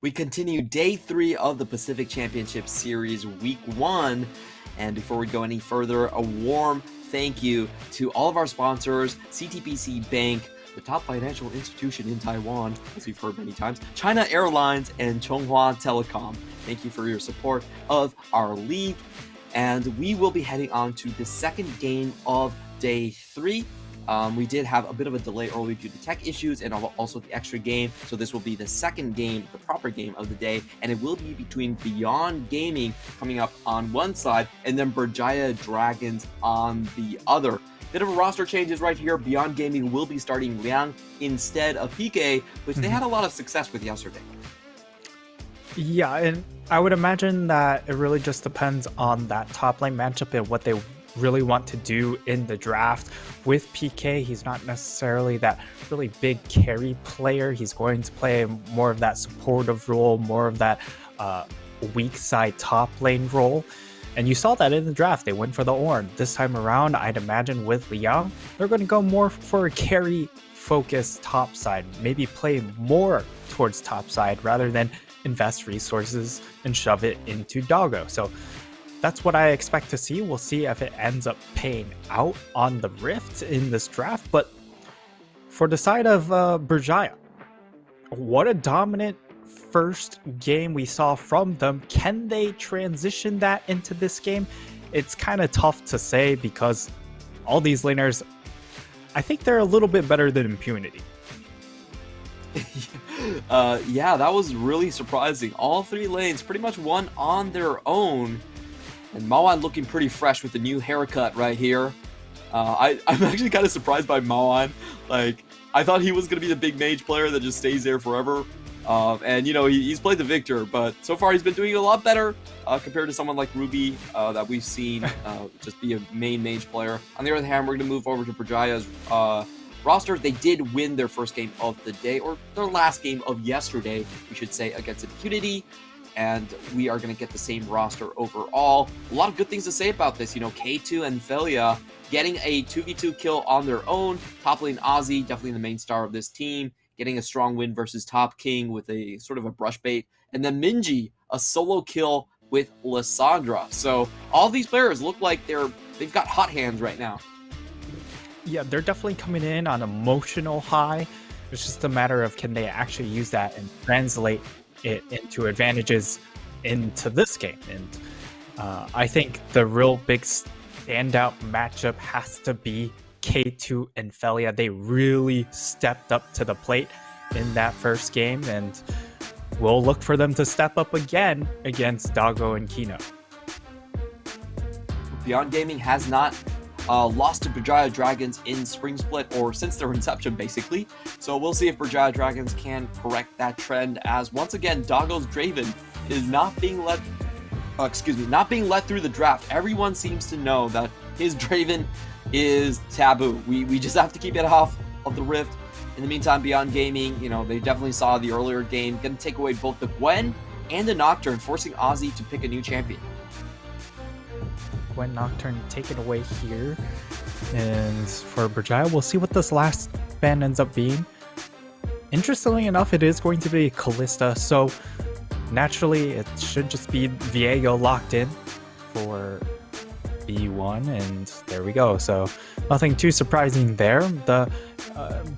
We continue day 3 of the Pacific Championship Series Week 1. And before we go any further, a warm thank you to all of our sponsors, CTBC Bank, the top financial institution in Taiwan, as we've heard many times, China Airlines, and Chonghua Telecom. Thank you for your support of our league. And we will be heading on to the second game of day 3. We did have a bit of a delay early due to tech issues and also the extra game. So this will be the second game, the proper game of the day. And it will be between Beyond Gaming coming up on one side and then Berjaya Dragons on the other. Bit of a roster changes right here. Beyond Gaming will be starting Liang instead of PK, which they had a lot of success with yesterday. Yeah, and I would imagine that it really just depends on that top lane matchup and what they really want to do in the draft. With PK, he's not necessarily that really big carry player. He's going to play more of that supportive role, more of that weak side top lane role. And you saw that in the draft. They went for the Ornn. This time around, I'd imagine with Liang, they're going to go more for a carry focused top side, maybe play more towards top side rather than invest resources and shove it into Doggo. So that's what I expect to see. We'll see if it ends up paying out on the Rift in this draft. But for the side of Berjaya, what a dominant first game we saw from them. Can they transition that into this game? It's kind of tough to say because all these laners, I think they're a little bit better than Impunity. Yeah, that was really surprising. All 3 lanes pretty much won on their own. And Maoan looking pretty fresh with the new haircut right here. I'm actually kind of surprised by Maoan. Like, I thought he was going to be the big mage player that just stays there forever. And, you know, he's played the Victor, but so far he's been doing a lot better compared to someone like Ruby that we've seen just be a main mage player. On the other hand, we're going to move over to Berjaya's roster. They did win their first game of the day, or their last game of yesterday, we should say, against Impunity. And we are going to get the same roster overall. A lot of good things to say about this. You know, K2 and Felia getting a 2v2 kill on their own. Top lane Ozzy, definitely the main star of this team, getting a strong win versus Top King with a sort of a brush bait. And then Minji, a solo kill with Lissandra. So all these players look like they've got hot hands right now. Yeah, they're definitely coming in on emotional high. It's just a matter of can they actually use that and translate it into advantages into this game. And I think the real big standout matchup has to be K2 and Felia. They really stepped up to the plate in that first game, and we'll look for them to step up again against Doggo and Kino. Beyond Gaming has not lost to Berjaya Dragons in Spring Split, or since their inception, basically. So we'll see if Berjaya Dragons can correct that trend, as once again, Doggo's Draven is not being let through the draft. Everyone seems to know that his Draven is taboo. We just have to keep it off of the Rift. In the meantime, Beyond Gaming, you know, they definitely saw the earlier game, gonna take away both the Gwen and the Nocturne, forcing Ozzy to pick a new champion. Gwen Nocturne taken away here. And for Berjaya, we'll see what this last ban ends up being. Interestingly enough, it is going to be Callista, so naturally it should just be Viego locked in for B1, and there we go. So nothing too surprising there. The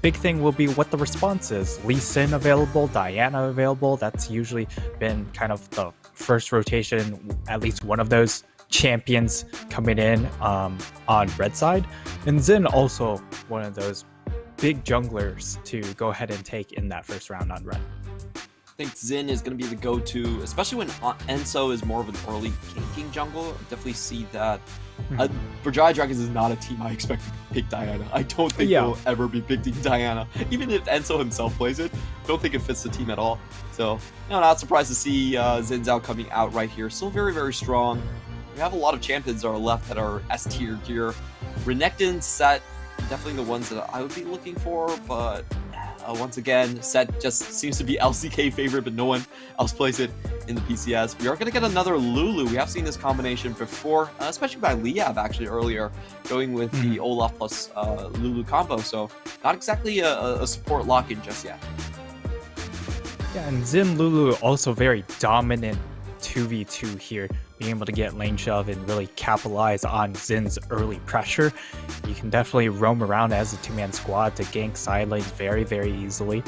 big thing will be what the response is. Lee Sin available, Diana available. That's usually been kind of the first rotation, at least one of those champions coming in on red side. And Xin also one of those big junglers to go ahead and take in that first round on red. I think Xin is going to be the go-to, especially when Enso is more of an early ganking jungle. I definitely see that. Berjaya Dragons is not a team I expect to pick Diana. I don't think they'll ever be picking Diana. Even if Enso himself plays it, don't think it fits the team at all. So, no, not surprised to see Xin Zhao coming out right here. Still very, very strong. We have a lot of champions that are left that are S-tier gear. Renekton, Set, definitely the ones that I would be looking for, but once again, Set just seems to be LCK favorite, but no one else plays it in the PCS. We are going to get another Lulu. We have seen this combination before, especially by Liab actually earlier, going with the Olaf plus Lulu combo, so not exactly a support lock-in just yet. Yeah, and Xin Lulu also very dominant 2v2 here, being able to get lane shove and really capitalize on Zin's early pressure. You can definitely roam around as a two-man squad to gank side lanes very, very easily.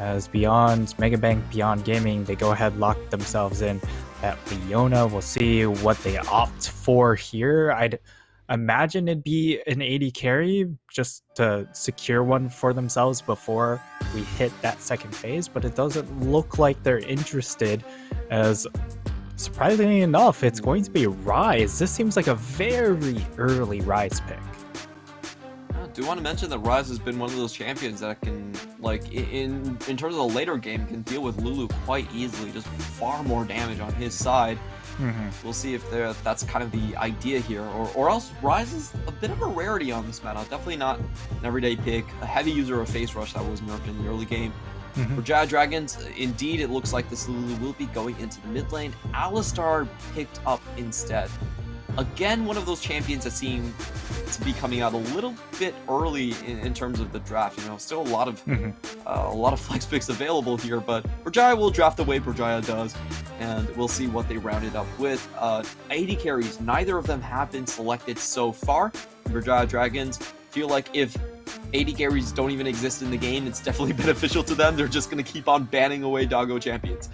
As Beyond Mega Bank, Beyond Gaming, they go ahead, lock themselves in at Leona. We'll see what they opt for here. I'd imagine it'd be an AD carry just to secure one for themselves before we hit that second phase, but it doesn't look like they're interested, as surprisingly enough, it's going to be Rise. This seems like a very early Rise pick. I do want to mention that Rise has been one of those champions that can, like, in terms of the later game, can deal with Lulu quite easily, just far more damage on his side. We'll see if that's kind of the idea here, or else Rise is a bit of a rarity on this meta. Definitely not an everyday pick. A heavy user of Face Rush that was nerfed in the early game. Berjaya Dragons, indeed, it looks like this Lulu will be going into the mid lane. Alistar picked up instead. Again, one of those champions that seem to be coming out a little bit early in terms of the draft. You know, still a lot of flex picks available here, but Berjaya will draft the way Berjaya does, and we'll see what they rounded up with. AD carries, neither of them have been selected so far. Berjaya Dragons feel like if AD carries don't even exist in the game, it's definitely beneficial to them. They're just going to keep on banning away doggo champions.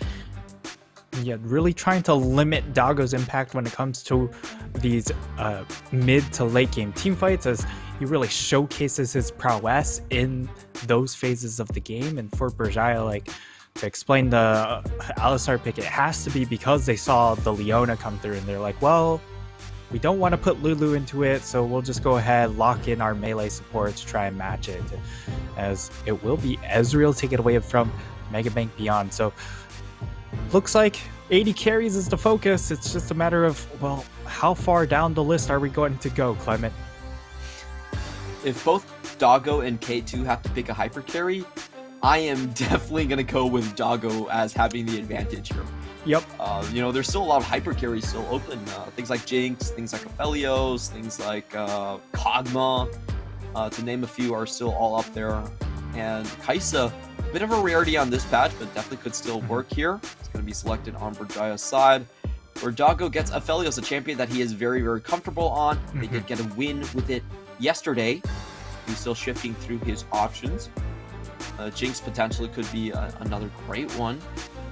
Yeah, really trying to limit Doggo's impact when it comes to these mid to late game team fights, as he really showcases his prowess in those phases of the game. And for Berjaya, like, to explain the Alistar pick, it has to be because they saw the Leona come through and they're like, well, we don't want to put Lulu into it, so we'll just go ahead, lock in our melee support to try and match it, as it will be Ezreal take it away from Mega Bank Beyond. So looks like 80 carries is the focus. It's just a matter of, well, how far down the list are we going to go, Clement? If both Doggo and K2 have to pick a hyper carry, I am definitely going to go with Doggo as having the advantage here. Yep. You know, there's still a lot of hyper carries still open. Things like Jinx, things like Aphelios, things like Kog'Maw, to name a few, are still all up there. And Kai'Sa, a bit of a rarity on this patch, but definitely could still work here. It's going to be selected on Berjaya's side, where Doggo gets Aphelios, a champion that he is very, very comfortable on. They did get a win with it yesterday. He's still shifting through his options. Jinx potentially could be another great one.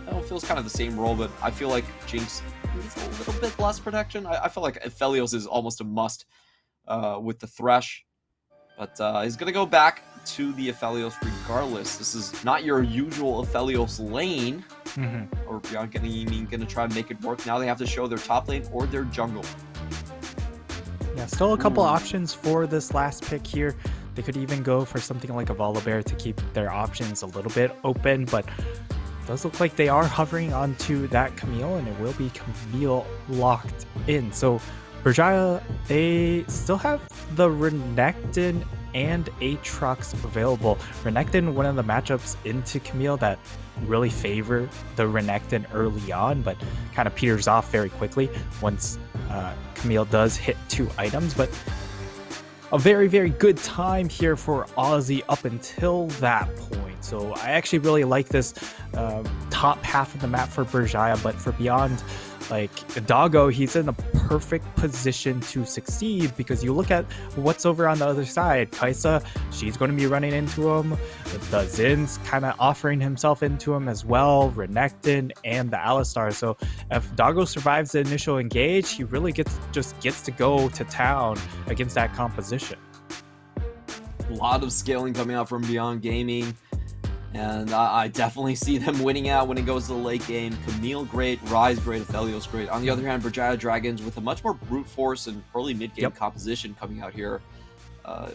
It feels kind of the same role, but I feel like Jinx needs a little bit less protection. I feel like Aphelios is almost a must with the Thresh. But he's going to go back to the Aphelios regardless. This is not your usual Aphelios lane. Or Beyond Gaming going to try and make it work. Now they have to show their top lane or their jungle. Yeah, still a couple options for this last pick here. They could even go for something like a Volibear to keep their options a little bit open, but it does look like they are hovering onto that Camille, and it will be Camille locked in. So Berjaya, they still have the Renekton and Aatrox available. Renekton, one of the matchups into Camille that really favor the Renekton early on, but kind of peters off very quickly once Camille does hit 2 items. But a very, very good time here for Aussie up until that point. So I actually really like this top half of the map for Berjaya, but for Beyond, like Doggo, he's in a perfect position to succeed, because you look at what's over on the other side. Kai'Sa, she's going to be running into him. The Zin's kind of offering himself into him as well. Renekton and the Alistar. So if Doggo survives the initial engage, he really just gets to go to town against that composition. A lot of scaling coming out from Beyond Gaming. And I definitely see them winning out when it goes to the late game. Camille great, Rise great, Aphelios great. On the other hand, Berjaya Dragons with a much more brute force and early mid-game composition coming out here.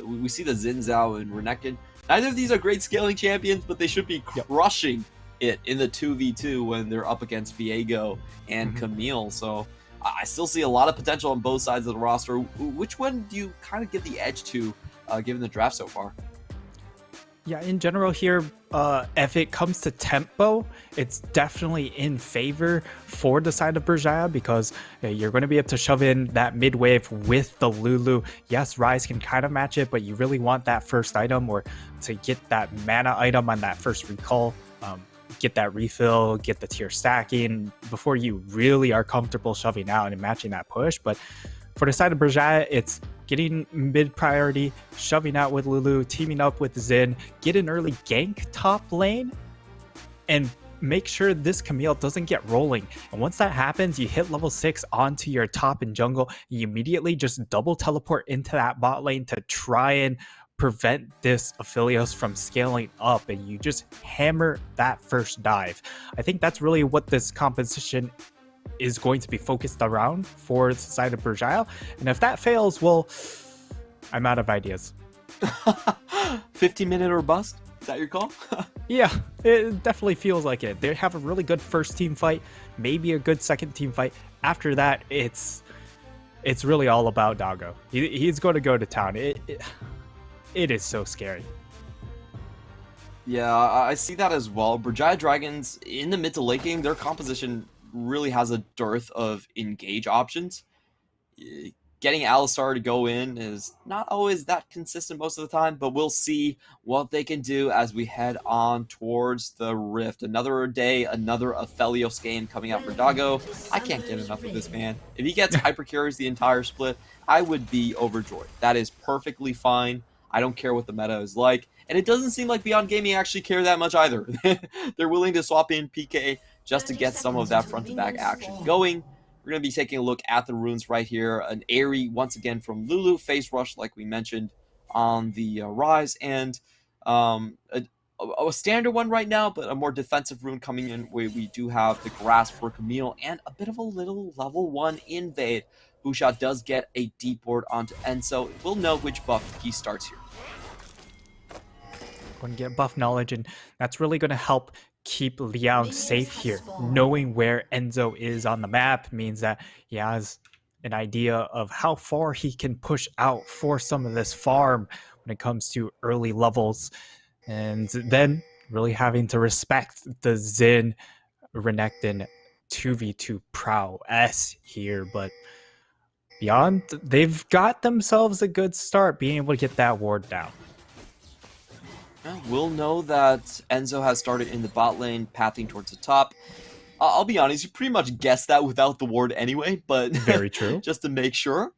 We see the Xin Zhao and Renekton. Neither of these are great scaling champions, but they should be crushing it in the 2v2 when they're up against Viego and Camille. So I still see a lot of potential on both sides of the roster. Which one do you kind of give the edge to, given the draft so far? Yeah, in general here, if it comes to tempo, it's definitely in favor for the side of Berjaya, because you're going to be able to shove in that mid wave with the Lulu. Yes, Rise can kind of match it, but you really want that first item, or to get that mana item on that first recall. get that refill, get the tier stacking before you really are comfortable shoving out and matching that push. But for the side of Berjaya, it's getting mid priority, shoving out with Lulu, teaming up with Xin, get an early gank top lane, and make sure this Camille doesn't get rolling. And once that happens, you hit level 6 onto your top and jungle. You immediately just double teleport into that bot lane to try and prevent this Aphelios from scaling up, and you just hammer that first dive. I think that's really what this composition is going to be focused around for the side of Berjaya. And if that fails, well, I'm out of ideas. 15-minute or bust? Is that your call? Yeah, it definitely feels like it. They have a really good first team fight, maybe a good second team fight. After that, it's really all about Doggo. He's going to go to town. It is so scary. Yeah, I see that as well. Berjaya Dragons, in the mid to late game, their composition really has a dearth of engage options. Getting Alistar to go in is not always that consistent most of the time, but we'll see what they can do as we head on towards the Rift. Another day, another Aphelios game coming out for Doggo. I can't get enough of this man. If he gets hyper carries the entire split, I would be overjoyed. That is perfectly fine. I don't care what the meta is like. And it doesn't seem like Beyond Gaming actually care that much either. They're willing to swap in PK just to get some of that front-to-back action going. We're going to be taking a look at the runes right here. An Airy, once again, from Lulu. Phase Rush, like we mentioned, on the Rise. And a standard one right now, but a more defensive rune coming in where we do have the Grasp for Camille and a bit of a little level 1 invade. Busha does get a deep ward onto Enzo. We'll know which buff he starts here. Going to get buff knowledge, and that's really going to help keep Liao safe here. Knowing where Enzo is on the map means that he has an idea of how far he can push out for some of this farm when it comes to early levels. And then really having to respect the Xin Renekton 2v2 prowess here. But beyond, they've got themselves a good start being able to get that ward down. We'll know that Enzo has started in the bot lane, pathing towards the top. I'll be honest, you pretty much guessed that without the ward anyway, but very true. Just to make sure,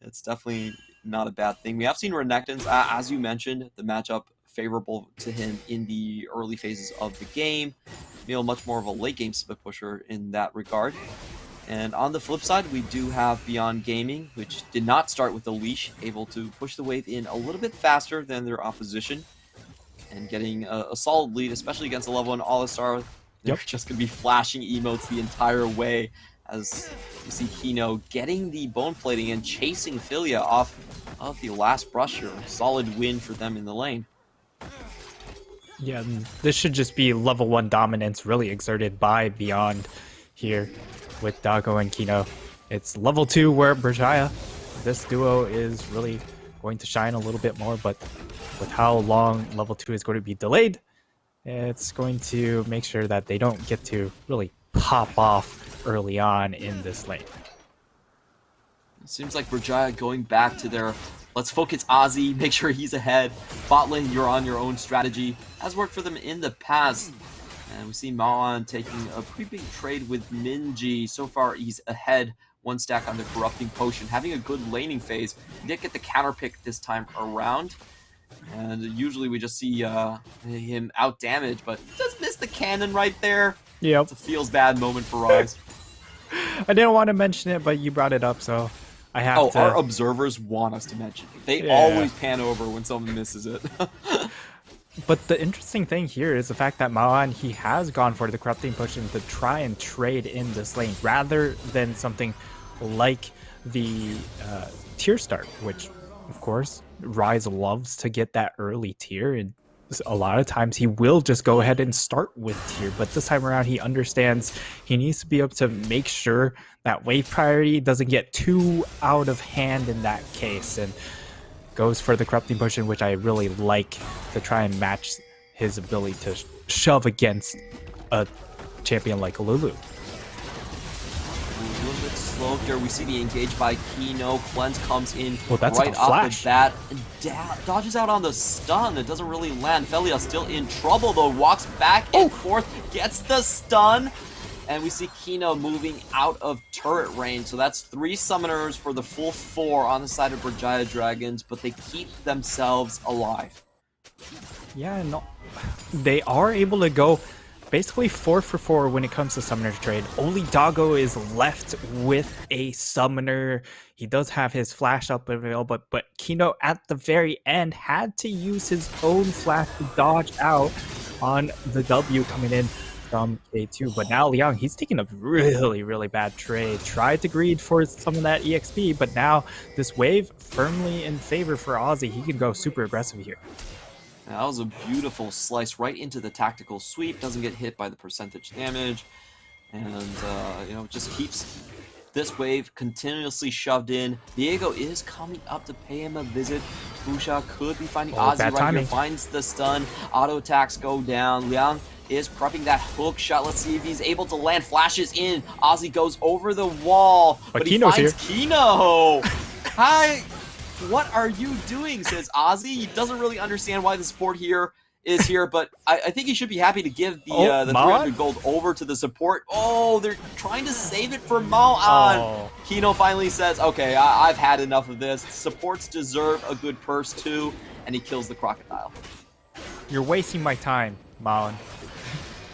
it's definitely not a bad thing. We have seen Renekton's, as you mentioned, the matchup favorable to him in the early phases of the game. Much more of a late game split pusher in that regard. And on the flip side, we do have Beyond Gaming, which did not start with the leash, able to push the wave in a little bit faster than their opposition. And getting a solid lead, especially against a level 1 Alistar. They're just going to be flashing emotes the entire way as you see Kino getting the bone plating and chasing Philia off of the last brusher. Solid win for them in the lane. Yeah, this should just be level 1 dominance really exerted by Beyond here with Doggo and Kino. It's level 2 where Berjaya, this duo is really going to shine a little bit more, but with how long level 2 is going to be delayed, it's going to make sure that they don't get to really pop off early on in this lane. It seems like Berjaya going back to their let's focus Ozzy, make sure he's ahead. Bot lane, you're on your own strategy. Has worked for them in the past. And we see Mawan taking a pretty big trade with Minji. So far, he's ahead. 1 stack on the Corrupting Potion, having a good laning phase. He did get the counter pick this time around. And usually we just see him out damage, but just missed the cannon right there. Yep. It's a feels bad moment for Rise. I didn't want to mention it, but you brought it up, so I have to. Our observers want us to mention it. They always pan over when someone misses it. But the interesting thing here is the fact that Mawan, he has gone for the Corrupting Potion to try and trade in this lane, rather than something like the tier start, which, of course, Rise loves to get that early tier, and a lot of times he will just go ahead and start with tier, but this time around he understands he needs to be able to make sure that wave priority doesn't get too out of hand in that case, and goes for the Corrupting Potion, which I really like, to try and match his ability to shove against a champion like Lulu. Limits slow here. We see the engage by Kino. Cleanse comes in that's right a off the flash. bat. And dodges out on the stun. It doesn't really land. Felia still in trouble though. Walks back and forth. Gets the stun. And we see Kino moving out of turret range. So that's 3 summoners for the full 4 on the side of Berjaya Dragons. But they keep themselves alive. Yeah, no, they are able to go basically 4 for 4 when it comes to summoner's trade. Only Doggo is left with a summoner. He does have his flash up available, but Kino at the very end had to use his own flash to dodge out on the W coming in from K2. But now Liang, he's taking a really, really bad trade. Tried to greed for some of that EXP, but now this wave firmly in favor for Ozzy. He can go super aggressive here. That was a beautiful slice right into the tactical sweep. Doesn't get hit by the percentage damage. And, you know, just keeps this wave continuously shoved in. Diego is coming up to pay him a visit. Fusha could be finding Ozzy right here. Finds the stun. Auto attacks go down. Liang is prepping that hook shot. Let's see if he's able to land. Flashes in. Ozzy goes over the wall. But he finds Kino. Hi. What are you doing, says Ozzy. He doesn't really understand why the support here is here, but I think he should be happy to give the 300 gold over to the support. Oh, they're trying to save it for Maoan. Kino finally says, okay, I've had enough of this. Supports deserve a good purse too, and he kills the crocodile. You're wasting my time, Maoan.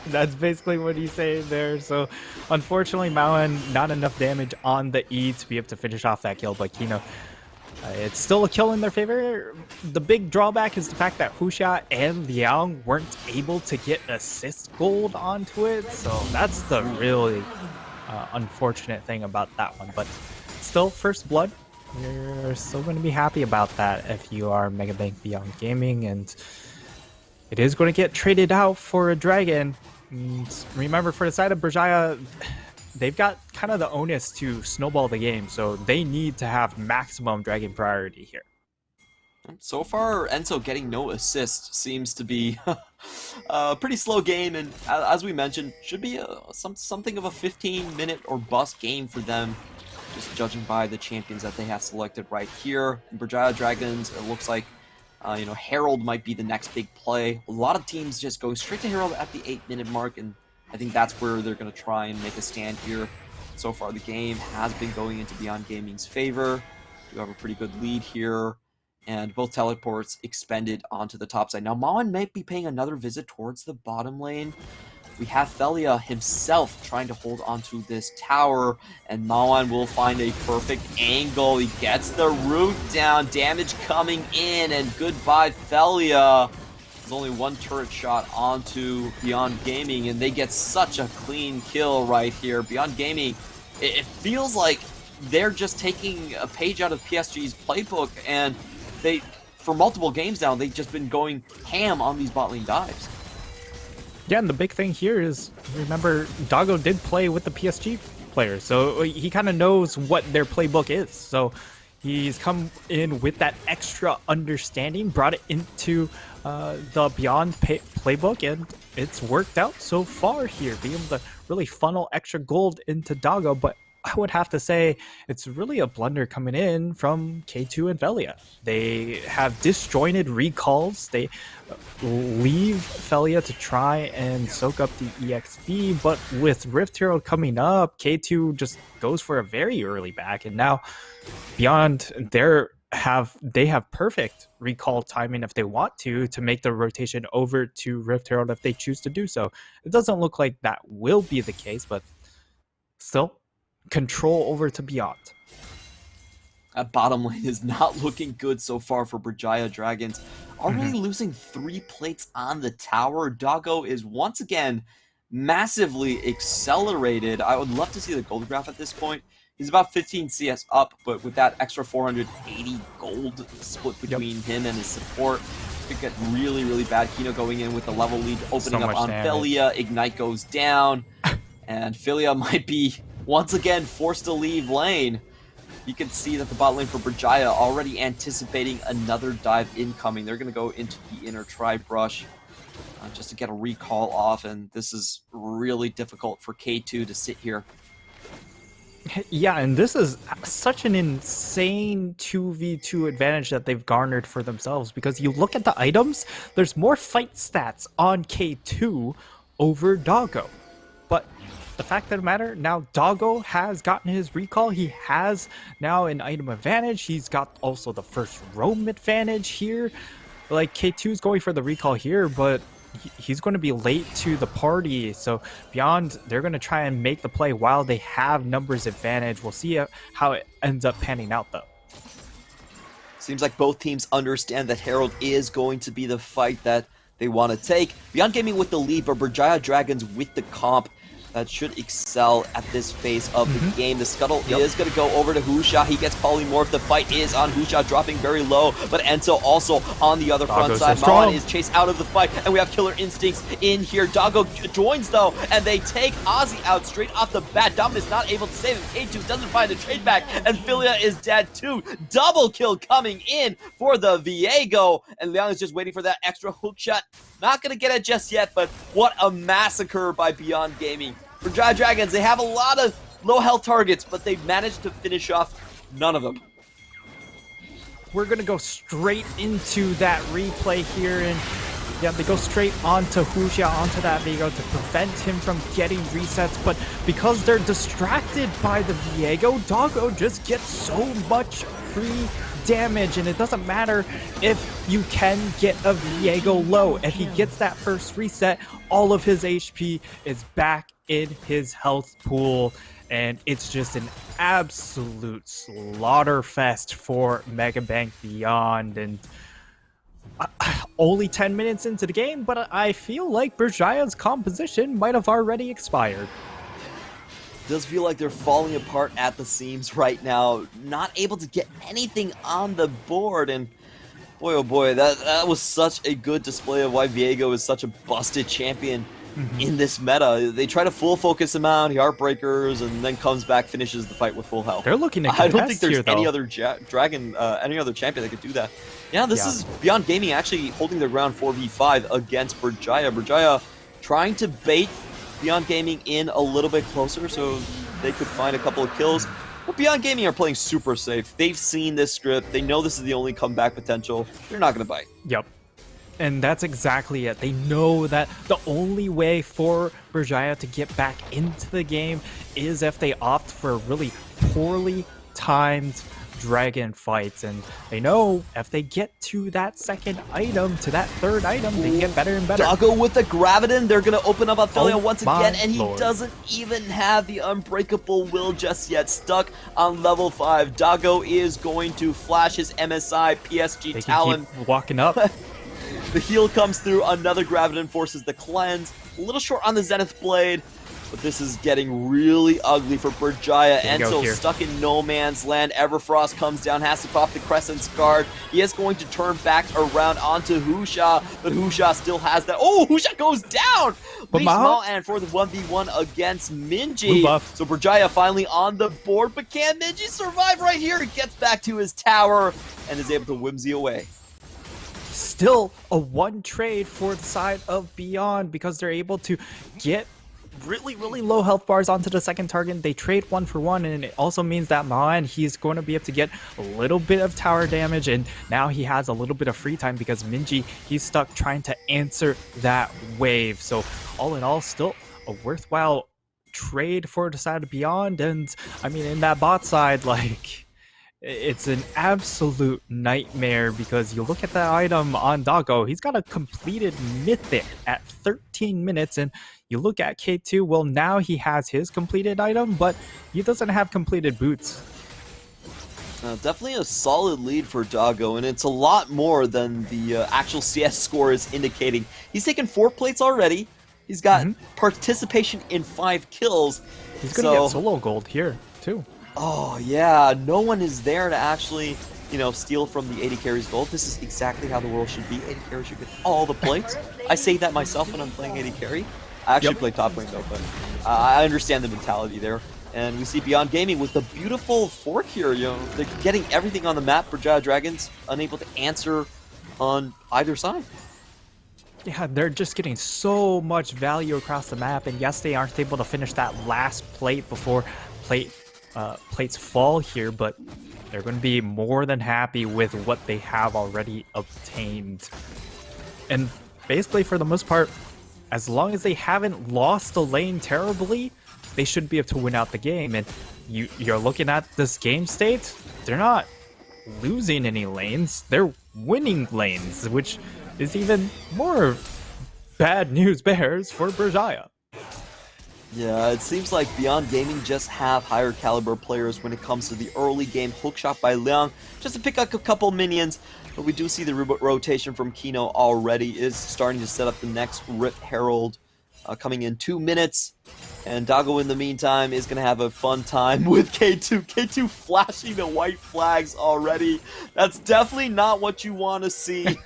That's basically what he's saying there. So, unfortunately, Maoan, not enough damage on the E to be able to finish off that kill, but Kino... it's still a kill in their favor. The big drawback is the fact that Husha and Liang weren't able to get assist gold onto it. So that's the really unfortunate thing about that one. But still, first blood, you're still going to be happy about that if you are Megabank Beyond Gaming. And it is going to get traded out for a dragon. And remember, for the side of Berjaya, they've got kind of the onus to snowball the game, so they need to have maximum dragon priority here. So far, Enzo getting no assist seems to be a pretty slow game, and as we mentioned, should be something of a 15-minute or bust game for them, just judging by the champions that they have selected right here. In Berjaya Dragons, it looks like you know, Herald might be the next big play. A lot of teams just go straight to Herald at the 8-minute mark, and I think that's where they're going to try and make a stand here. So far, the game has been going into Beyond Gaming's favor. You have a pretty good lead here, and both teleports expended onto the top side. Now, Maoan might be paying another visit towards the bottom lane. We have Felia himself trying to hold onto this tower, and Maoan will find a perfect angle. He gets the root down, damage coming in, and goodbye, Felia. There's only one turret shot onto Beyond Gaming, and they get such a clean kill right here. Beyond Gaming, it feels like they're just taking a page out of PSG's playbook, and they, for multiple games now, they've just been going ham on these bot lane dives. Yeah, and the big thing here is, remember, Doggo did play with the PSG players, so he kind of knows what their playbook is. So he's come in with that extra understanding, brought it into the Beyond playbook, and it's worked out so far here, being able to really funnel extra gold into Doggo. But I would have to say it's really a blunder coming in from K2 and Felia. They have disjointed recalls. They leave Felia to try and soak up the EXP, but with Rift Herald coming up, K2 just goes for a very early back, and now Beyond, they have perfect recall timing if they want to make the rotation over to Rift Herald if they choose to do so. It doesn't look like that will be the case, but still, control over to Beyond. That bottom lane is not looking good so far for Berjaya Dragons. Already losing 3 plates on the tower. Doggo is once again massively accelerated. I would love to see the gold graph at this point. He's about 15 CS up, but with that extra 480 gold split between him and his support, it could get really, really bad. Kino going in with the level lead, opening up on Felia. Ignite goes down, and Felia might be once again forced to leave lane. You can see that the bot lane for Berjaya already anticipating another dive incoming. They're going to go into the inner tri-brush just to get a recall off, and this is really difficult for K2 to sit here. Yeah, and this is such an insane 2v2 advantage that they've garnered for themselves, because you look at the items, there's more fight stats on K2 over Doggo. But the fact of the matter, now Doggo has gotten his recall. He has now an item advantage. He's got also the first roam advantage here. Like, K2's going for the recall here, but he's going to be late to the party. So Beyond, they're going to try and make the play while they have numbers advantage. We'll see how it ends up panning out, though. Seems like both teams understand that Herald is going to be the fight that they want to take. Beyond Gaming with the lead, but Berjaya Dragons with the comp that should excel at this phase of the game. The scuttle is going to go over to Husha. He gets polymorphed. The fight is on Husha, dropping very low, but Enzo also on the other front side. Mawan is chased out of the fight, and we have Killer Instincts in here. Doggo joins, though, and they take Ozzy out straight off the bat. Dominus not able to save him. K2 doesn't find the trade back, and Filia is dead too. Double kill coming in for the Viego, and Leon is just waiting for that extra hook shot. Not going to get it just yet, but what a massacre by Beyond Gaming. For Berjaya Dragons, they have a lot of low health targets, but they've managed to finish off none of them. We're going to go straight into that replay here, and yeah, they go straight onto Husha, onto that Viego to prevent him from getting resets, but because they're distracted by the Viego, Doggo just gets so much free damage, and it doesn't matter if you can get a Viego low. If he gets that first reset, all of his HP is back in his health pool, and it's just an absolute slaughter fest for Mega Bank Beyond. And only 10 minutes into the game, but I feel like Berjaya's composition might have already expired. Does feel like they're falling apart at the seams right now, not able to get anything on the board. And boy, oh boy, that was such a good display of why Viego is such a busted champion in this meta. They try to full focus him out, he heartbreakers, and then comes back, finishes the fight with full health. They're looking at I don't think there's here, any other any other champion that could do that. Yeah, this is Beyond Gaming actually holding their ground 4v5 against Berjaya. Berjaya trying to bait Beyond Gaming in a little bit closer so they could find a couple of kills. But Beyond Gaming are playing super safe. They've seen this script. They know this is the only comeback potential. They're not going to bite. Yep. And that's exactly it. They know that the only way for Berjaya to get back into the game is if they opt for really poorly timed dragon fights, and they know if they get to that second item, to that third item, they get better and better. Doggo with the Graviton, they're going to open up Ophelia once again, and he Lord. doesn't even have the Unbreakable Will just yet. Stuck on level 5. Doggo is going to flash his MSI PSG They Talon. can keep walking up. The heal comes through, another Graviton forces the cleanse. A little short on the Zenith Blade, but this is getting really ugly for Berjaya. Enzo stuck in no man's land. Everfrost comes down, has to pop the Crescent's guard. He is going to turn back around onto Husha, but Husha still has that. Oh, Husha goes down! But and for the 1v1 against Minji. So Berjaya finally on the board, but can Minji survive right here? He gets back to his tower and is able to whimsy away. Still a one trade for the side of Beyond, because they're able to get really low health bars onto the second target. They trade 1-for-1, and it also means that Maan, he's going to be able to get a little bit of tower damage, and now he has a little bit of free time because Minji, he's stuck trying to answer that wave. So all in all, still a worthwhile trade for the side of Beyond. And I mean, in that bot side, like, it's an absolute nightmare, because you look at that item on Doggo, he's got a completed Mythic at 13 minutes, and you look at K2, well, now he has his completed item, but he doesn't have completed boots. Definitely a solid lead for Doggo, and it's a lot more than the actual CS score is indicating. He's taken 4 plates already. He's got participation in 5 kills. He's going to get solo gold here, too. Oh, yeah. No one is there to actually, you know, steal from the 80 carries gold. This is exactly how the world should be. 80 carries should get all the plates. I say that myself when I'm playing 80 carry. I actually play top lane, though, but I understand the mentality there. And we see Beyond Gaming with the beautiful fork here. You know, they're getting everything on the map. Berjaya Dragons unable to answer on either side. Yeah, they're just getting so much value across the map. And yes, they aren't able to finish that last plate before plate plates fall here, but they're going to be more than happy with what they have already obtained. And basically, for the most part, as long as they haven't lost the lane terribly, they should be able to win out the game. And you're looking at this game state, they're not losing any lanes, they're winning lanes, which is even more bad news bears for Berjaya. Yeah, it seems like Beyond Gaming just have higher caliber players when it comes to the early game hookshot by Liang, just to pick up a couple minions. But we do see the rotation from Kino already is starting to set up the next Rip Herald coming in 2 minutes. And Dago in the meantime is going to have a fun time with K2. K2 flashing the white flags already. That's definitely not what you want to see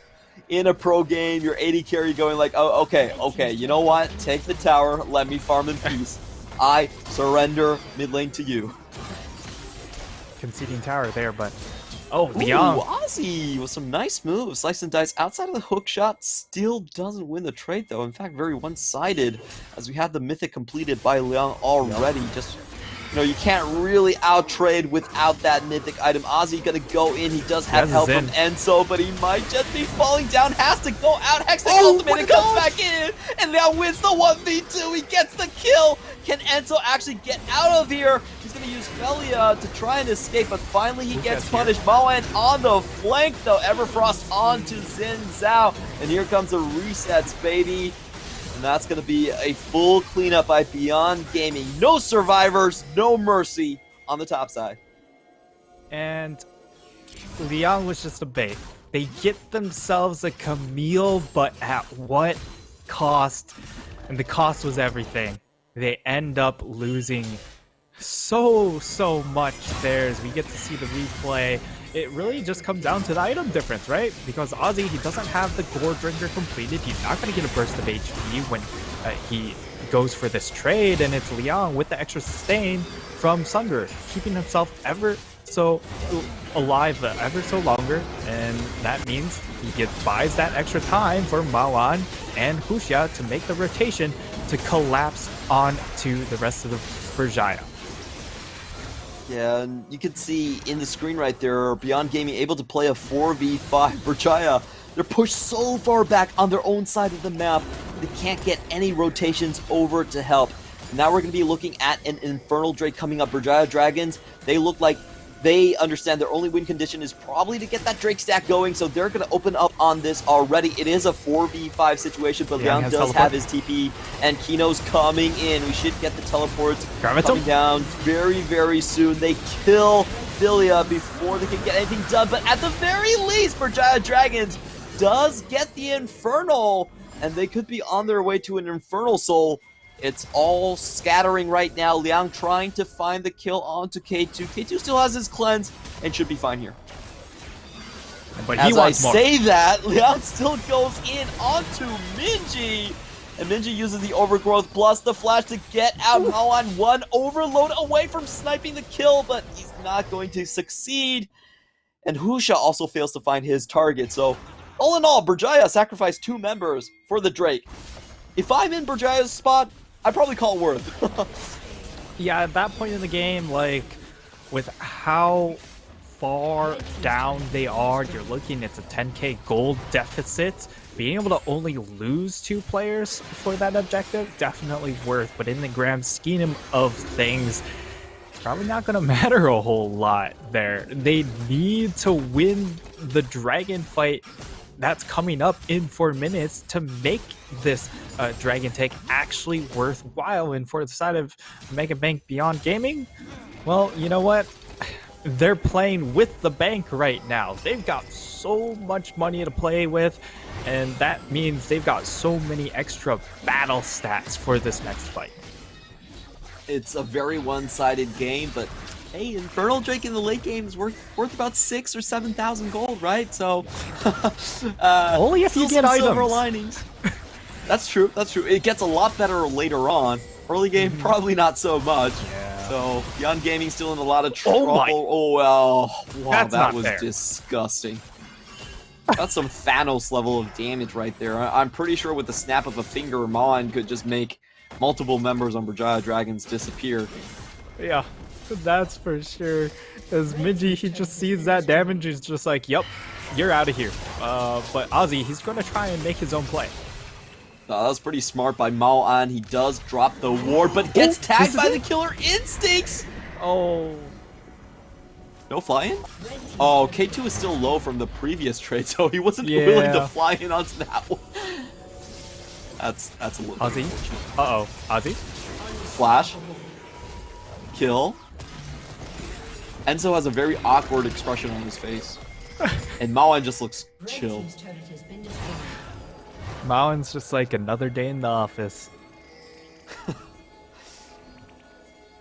in a pro game. Your AD carry going like, oh, okay, you know what? Take the tower, let me farm in peace. I surrender mid lane to you. Conceding tower there, but oh, Liang. Ooh, Ozzy with some nice moves. Slice and dice outside of the hook shot. Still doesn't win the trade though. In fact, very one-sided as we have the mythic completed by Liang already. Just, you know, you can't really out-trade without that mythic item. Ozzy gonna go in. He does have help from Enzo, but he might just be falling down. Has to go out. Hextech ultimate and comes back in. And Liang wins the 1v2. He gets the kill. Can Enzo actually get out of here? He's going to use Felia to try and escape, but finally he gets punished. Maoan on the flank, though. Everfrost onto Xin Zhao. And here comes the resets, baby. And that's going to be a full cleanup by Beyond Gaming. No survivors, no mercy on the top side. And Liang was just a bait. They get themselves a Camille, but at what cost? And the cost was everything. They end up losing so much there as we get to see the replay. It really just comes down to the item difference, right? Because Ozzy, he doesn't have the Gore Drinker completed. He's not going to get a burst of HP when he goes for this trade, and it's Liang with the extra sustain from Sunder, keeping himself ever so alive ever so longer, and that means he buys that extra time for Maoan and Huxia to make the rotation to collapse onto the rest of the Berjaya. Yeah, and you can see in the screen right there, Beyond Gaming able to play a 4v5. Berjaya, they're pushed so far back on their own side of the map, they can't get any rotations over to help. Now we're going to be looking at an Infernal Drake coming up. Berjaya Dragons, they look like they understand their only win condition is probably to get that Drake stack going, so they're going to open up on this already. It is a 4v5 situation, but Liang does have his TP, and Kino's coming in. We should get the teleports coming down very soon. They kill Philia before they can get anything done, but at the very least, Berjaya Dragons does get the Infernal, and they could be on their way to an Infernal Soul. It's all scattering right now. Liang trying to find the kill onto K2. K2 still has his cleanse and should be fine here. But as I say that, Liang still goes in onto Minji. And Minji uses the Overgrowth plus the flash to get out. Maoan one overload away from sniping the kill, but he's not going to succeed. And Huxia also fails to find his target. So all in all, Berjaya sacrificed 2 members for the Drake. If I'm in Berjaya's spot, I'd probably call it worth. Yeah, at that point in the game, like, with how far down they are, you're looking at a 10k gold deficit. Being able to only lose 2 players for that objective, definitely worth. But in the grand scheme of things, probably not going to matter a whole lot there. They need to win the dragon fight that's coming up in 4 minutes to make this dragon take actually worthwhile. And for the side of Mega Bank Beyond Gaming, well, you know what? They're playing with the bank right now. They've got so much money to play with, and that means they've got so many extra battle stats for this next fight. It's a very one-sided game, but hey, Infernal Drake in the late game is worth about 6,000 or 7,000 gold, right? So only if you get items. Silver linings. That's true. That's true. It gets a lot better later on. Early game, probably not so much. Yeah. So Beyond Gaming still in a lot of trouble. Oh well, wow, that was disgusting. That's some Thanos level of damage right there. I'm pretty sure with the snap of a finger, Maoan could just make multiple members on Berjaya Dragons disappear. Yeah. That's for sure. As Minji, he just sees that damage, he's just like, yep, you're out of here. But Ozzy, he's going to try and make his own play. That was pretty smart by Mao An. He does drop the ward, but gets tagged by the Killer Instincts. Oh. No flying? Oh, K2 is still low from the previous trade, so he wasn't willing to fly in onto that one. That's a little Ozzy. Uh-oh. Ozzy. Flash. Kill. Enzo has a very awkward expression on his face. And Mao An just looks chill. Maoan's just like another day in the office.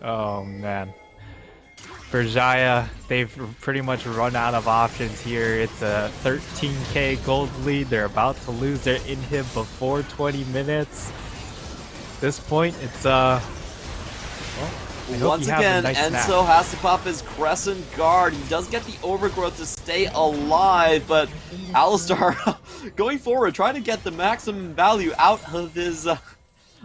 Oh man. Berjaya, they've pretty much run out of options here. It's a 13k gold lead. They're about to lose their inhib before 20 minutes. At this point, it's once again, Enzo has to pop his Crescent Guard. He does get the Overgrowth to stay alive, but Alistar going forward, trying to get the maximum value out of his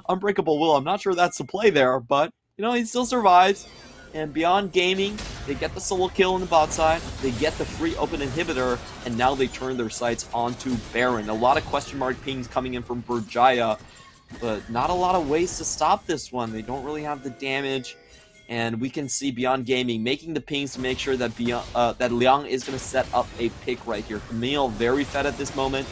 Unbreakable Will. I'm not sure that's the play there, but, you know, he still survives. And Beyond Gaming, they get the solo kill on the bot side, they get the free open inhibitor, and now they turn their sights onto Baron. A lot of question mark pings coming in from Berjaya, but not a lot of ways to stop this one. They don't really have the damage. And we can see Beyond Gaming making the pings to make sure that that Liang is going to set up a pick right here. Camille, very fed at this moment,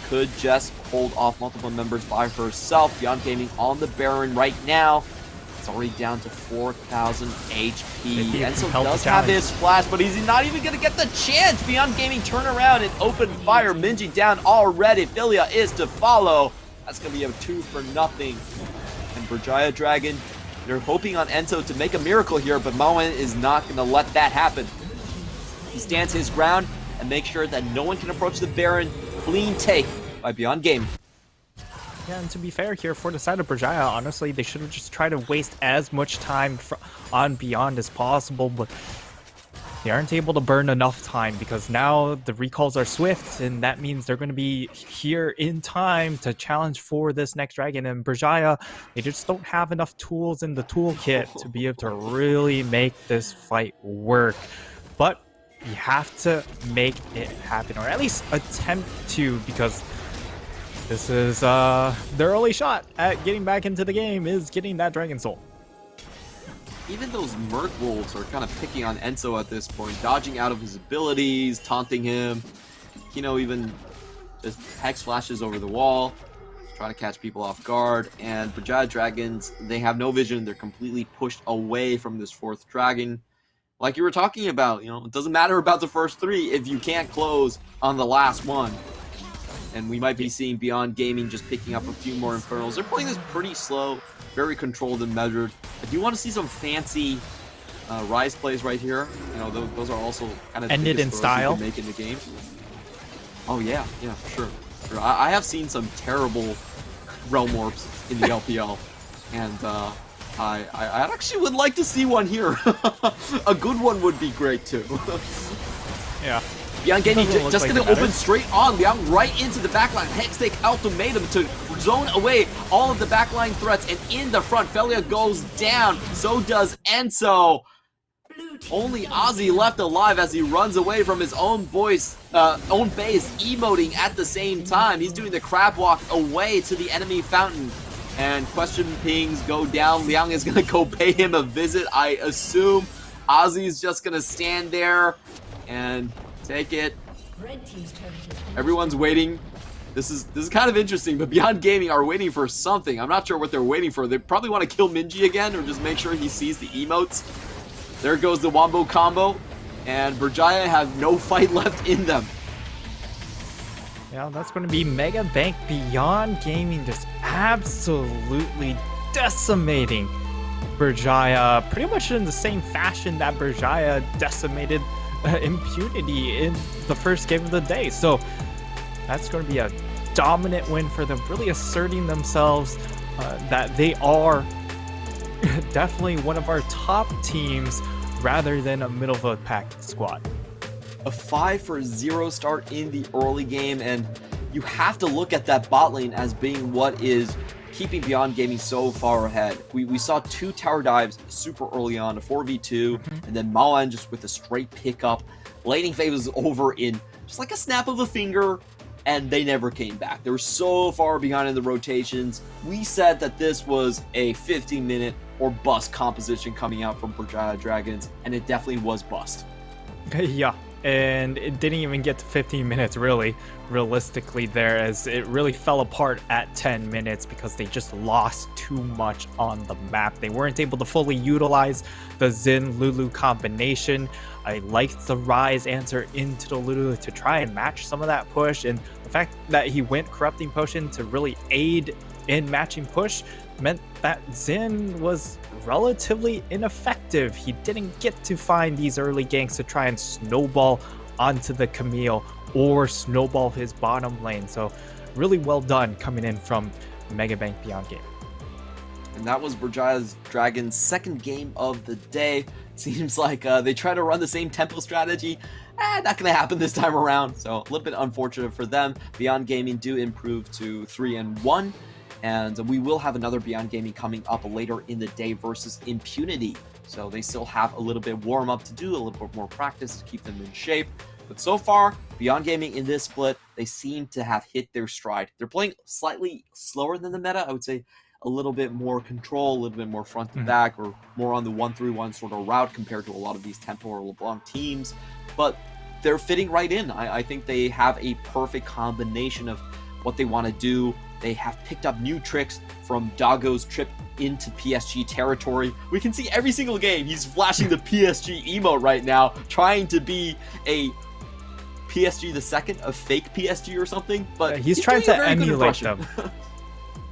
could just hold off multiple members by herself. Beyond Gaming on the Baron right now. It's already down to 4,000 HP. Enzo does have his flash, but he's not even going to get the chance. Beyond Gaming turn around and open fire. Minji down already. Filia is to follow. That's going to be a 2 for nothing. And Berjaya Dragon, they're hoping on Enzo to make a miracle here, but Mao An is not going to let that happen. He stands his ground and makes sure that no one can approach the Baron. Clean take by Beyond Gaming. Yeah, and to be fair here, for the side of Berjaya, honestly, they should have just tried to waste as much time on Beyond as possible, but they aren't able to burn enough time because now the recalls are swift, and that means they're going to be here in time to challenge for this next dragon. And Berjaya, they just don't have enough tools in the toolkit to be able to really make this fight work. But you have to make it happen, or at least attempt to, because this is their only shot at getting back into the game is getting that Dragon Soul. Even those Merc Wolves are kind of picking on Enzo at this point, dodging out of his abilities, taunting him. Kino even just Hex flashes over the wall, trying to catch people off guard. And Berjaya Dragons, they have no vision. They're completely pushed away from this 4th dragon. Like you were talking about, you know, it doesn't matter about the first 3 if you can't close on the last one. And we might be seeing Beyond Gaming just picking up a few more Infernals. They're playing this pretty slow, very controlled and measured. If you want to see some fancy Rise plays right here, you know, those are also kind of ended in style. You can make in the game. Oh yeah, sure. I have seen some terrible Realm Warps in the LPL, and I actually would like to see one here. A good one would be great too. Yeah. Beyond Gaming just going to open straight on Liang right into the backline. Hextake ultimatum to zone away all of the backline threats. And in the front, Felia goes down. So does Enzo. Only Ozzy left alive as he runs away from his own base, emoting at the same time. He's doing the crab walk away to the enemy fountain. And question pings go down. Liang is going to go pay him a visit, I assume. Ozzy's just going to stand there and take it. Everyone's waiting. This is kind of interesting, but Beyond Gaming are waiting for something. I'm not sure what they're waiting for. They probably want to kill Minji again, or just make sure he sees the emotes. There goes the Wombo combo, and Berjaya have no fight left in them. Yeah, that's going to be Mega Bank. Beyond Gaming just absolutely decimating Berjaya, pretty much in the same fashion that Berjaya decimated Impunity in the first game of the day. So that's going to be a dominant win for them, really asserting themselves that they are definitely one of our top teams rather than a middle of the pack squad. A 5-0 start in the early game, and you have to look at that bot lane as being what is keeping Beyond Gaming so far ahead. We saw 2 tower dives super early on, a 4v2, and then Maoan just with a straight pickup. Laning phase was over in just like a snap of a finger, and they never came back. They were so far behind in the rotations. We said that this was a 15-minute or bust composition coming out from Berjaya Dragons, and it definitely was bust. Yeah, and it didn't even get to 15 minutes really, realistically there, as it really fell apart at 10 minutes because they just lost too much on the map. They weren't able to fully utilize the Xin Lulu combination. I liked the Rise answer into the Lulu to try and match some of that push, and the fact that he went Corrupting Potion to really aid in matching push meant that Xin was relatively ineffective. He didn't get to find these early ganks to try and snowball onto the Camille or snowball his bottom lane. So really well done coming in from Megabank Beyond Game. And that was Berjaya's Dragon's second game of the day. Seems like they try to run the same tempo strategy. Not going to happen this time around. So a little bit unfortunate for them. Beyond Gaming do improve to 3-1. And we will have another Beyond Gaming coming up later in the day versus Impunity. So they still have a little bit warm up to do, a little bit more practice to keep them in shape. But so far, Beyond Gaming in this split, they seem to have hit their stride. They're playing slightly slower than the meta. I would say a little bit more control, a little bit more front to back, or more on the 1-3-1 sort of route compared to a lot of these Tempo or LeBlanc teams. But they're fitting right in. I think they have a perfect combination of what they want to do. They have picked up new tricks from Doggo's trip into PSG territory. We can see every single game he's flashing the PSG emote right now, trying to be a PSG the second, a fake PSG or something. But he's trying to emulate them.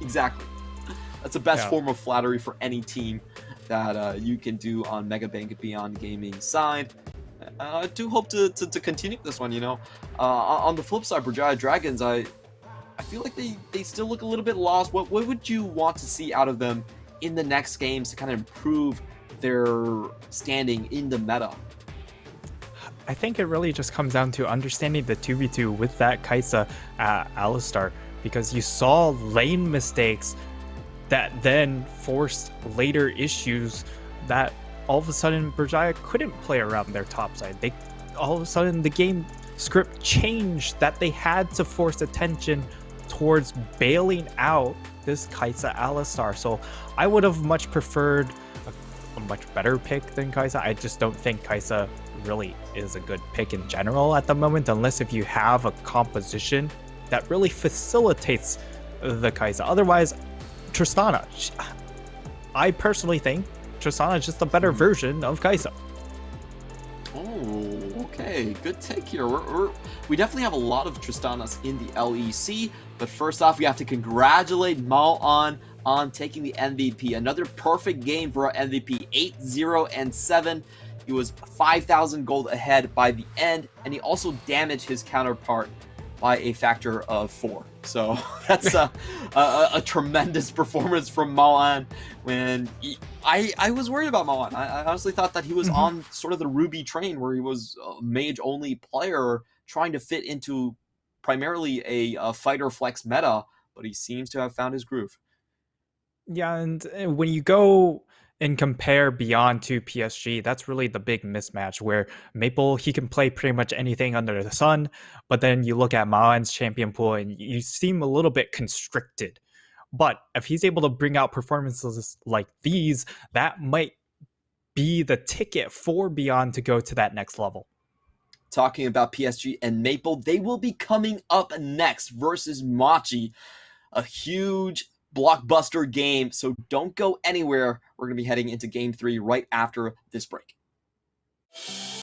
Exactly. That's the best form of flattery for any team that you can do on Megabank Beyond Gaming side. I do hope to continue this one, you know. On the flip side, Berjaya Dragons, I feel like they still look a little bit lost. What would you want to see out of them in the next games to kind of improve their standing in the meta? I think it really just comes down to understanding the 2v2 with that Kai'Sa Alistar, because you saw lane mistakes that then forced later issues that all of a sudden Berjaya couldn't play around their top side. All of a sudden the game script changed that they had to force attention towards bailing out this Kai'Sa Alistar. So I would have much preferred a much better pick than Kai'Sa. I just don't think Kai'Sa really is a good pick in general at the moment, unless if you have a composition that really facilitates the Kai'Sa. Otherwise, Tristana. I personally think Tristana is just a better version of Kai'Sa. Oh, okay. Good take here. We definitely have a lot of Tristanas in the LEC, but first off, we have to congratulate Maoan on taking the MVP. Another perfect game for our MVP, 8-0-7. He was 5,000 gold ahead by the end, and he also damaged his counterpart by a factor of 4. So that's a tremendous performance from Maoan. When I was worried about Maoan. I honestly thought that he was on sort of the Ruby train, where he was a mage-only player trying to fit into primarily a fighter flex meta, but he seems to have found his groove. Yeah, and when you go and compare Beyond to PSG, that's really the big mismatch, where Maple, he can play pretty much anything under the sun, but then you look at Maoan's champion pool and you seem a little bit constricted. But if he's able to bring out performances like these, that might be the ticket for Beyond to go to that next level. Talking about PSG and Maple, they will be coming up next versus Machi. A huge blockbuster game, so don't go anywhere. We're going to be heading into game 3 right after this break.